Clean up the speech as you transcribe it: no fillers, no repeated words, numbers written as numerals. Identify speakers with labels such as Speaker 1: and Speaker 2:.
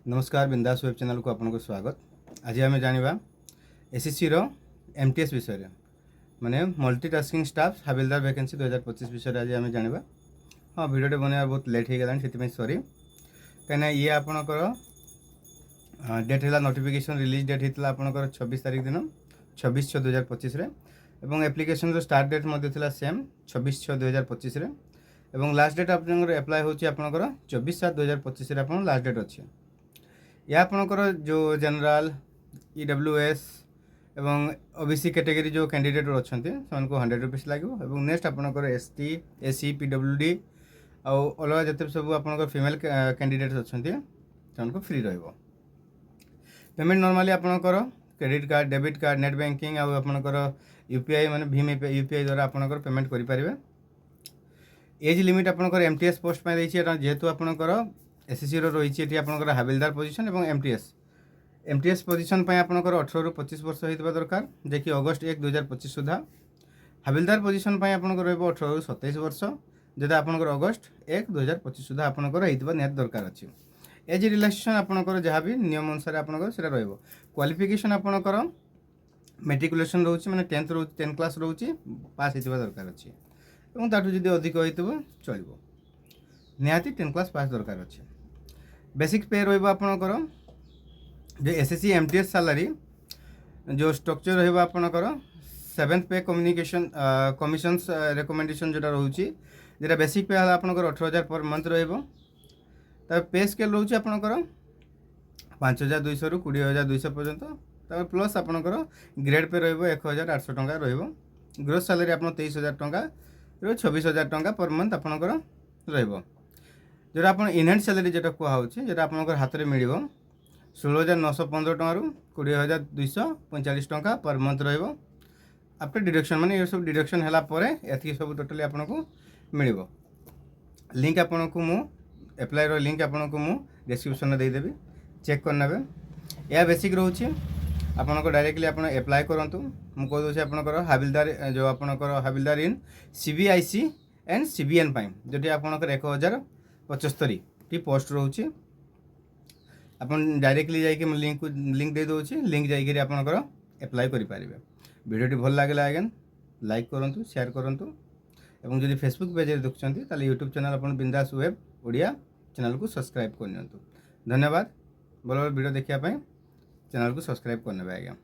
Speaker 1: नमस्कार बिंदास web channel को आपको स्वागत। आज आम जाना एसएससी रो एमटीएस विषय माने मल्टीटास्किंग स्टाफ हाबिलदार वैकेंसी 2025 विषय आज आम जाना। हाँ भिडियोटे बनवा बहुत लेट हो गलानी से सॉरी कहीं ये आपणकर डेट है नोटिफिकेशन रिलीज डेट होता आपणकर 26 तारीख दिन 26/6/2025 एवं एप्लिकेशन स्टार्ट डेट मध्य सेम 26/6/2025 एवं लास्ट डेट आपंकर एप्लाय होची आपणकर 24/7/2025 आप लास्ट डेट अच्छे। या आपणकर जो जनरल ईडब्ल्यूएस एवं ओबीसी कैटेगरी जो कैंडिडेट अच्छा से 100 रुपीस लगे। नेक्स्ट आपणकर एसटी एससी पीडब्ल्यूडी आउ अलग जिते सब आपणकर फीमेल कैंडिडेट अच्छा फ्री रहिबो। पेमेंट नॉर्मली आपणकर credit card debit card net banking आउ आपणकर यूपीआई माने भीम यूपीआई द्वारा आपणकर पेमेंट करि परिबे। एज लिमिट आपणकर एमटीएस पोस्ट में रही है जेहेतु आपणकर एसएससी रही आपणकर हाबिलदार पोजीशन और एमटीएस पोजीशन पर आपणकर 18 ରୁ 25 वर्ष होता दरकार जैकि अगस्त 1/2025 सुधा। हाबिलदार पोजीशन पर आपणकर रहिबो 18 ରୁ 27 वर्ष जेटा आपणकर अगस्त 1/2025 सुधा आपणकर होइतबा नियत दरकार अछि। एज रिलैक्सेशन आपणकर जहाँ भी नियम अनुसार आपणकर सेटा रहिबो। क्वालिफिकेशन आपणकर मेट्रिकुलेशन रोचे माने 10th क्लास रोचे पास होइतबा दरकार अछि एवं ताठू जदि अधिक होइतबो चलिबो। निहाती 10th क्लास पास दरकार अछि। बेसिक पे रहिबो आपणकर जो एसएससी एमटीएस सैलरी जो स्ट्रक्चर रहिबो आपणकर 7th पे कमिशन्स रिकमेंडेशन जोटा रोचे जेटा बेसिक पे आपणकर 18,000 पर मंथ रहिबो। त पे स्केल रोचे आपणकर 5,200 ରୁ 20,200 पर्यंत त प्लस आपणकर ग्रेड पे रहिबो 1,800 टंका रहिबो। ग्रोस सैलरी आपन 23,000 टंका रो 26,000 टंका पर मंथ आपणकर रहिबो। जोटा आपन इनहैंड सैलरी जेटा कुआ होची जेटा आपणकर हाथ रे मिलिबो 16,915 टंका रू 20,245 टंका पर मंथ रहिबो। आफ्टर डिडक्शन माने ये सब डिडक्शन हला परे एथि सब टोटली आपनको मिलिबो। लिंक आपनको मु एप्लाई रो लिंक आपनको मु डिस्क्रिप्शन में दे देबी चेक कर नेबे। या बेसिक रहउची आपनको डायरेक्टली आपण एप्लाई करंतु। मु कह दोछि आपनकर हाबिलदार जो आपनकर हाबिलदार इन सीबीआईसी एंड सीबीएन पाई जोटी आपनकर 1075 टी पोस्ट रहउची। आपन डायरेक्टली जाई के लिंक दे दोछि लिंक जाई के आपनकर एप्लाई करि पारिबे। वीडियोटी भल लागला अगेन लाइक करंतु शेयर करंतु एवं जदि फेसबुक पेज रे देखुछंती ताले यूट्यूब चैनल आपन बिंदास वेब ओडिया चैनल को सब्सक्राइब कर नियंतु। धन्यवाद। भल वीडियो देखिया पई चैनल को सब्सक्राइब करने आज्ञा।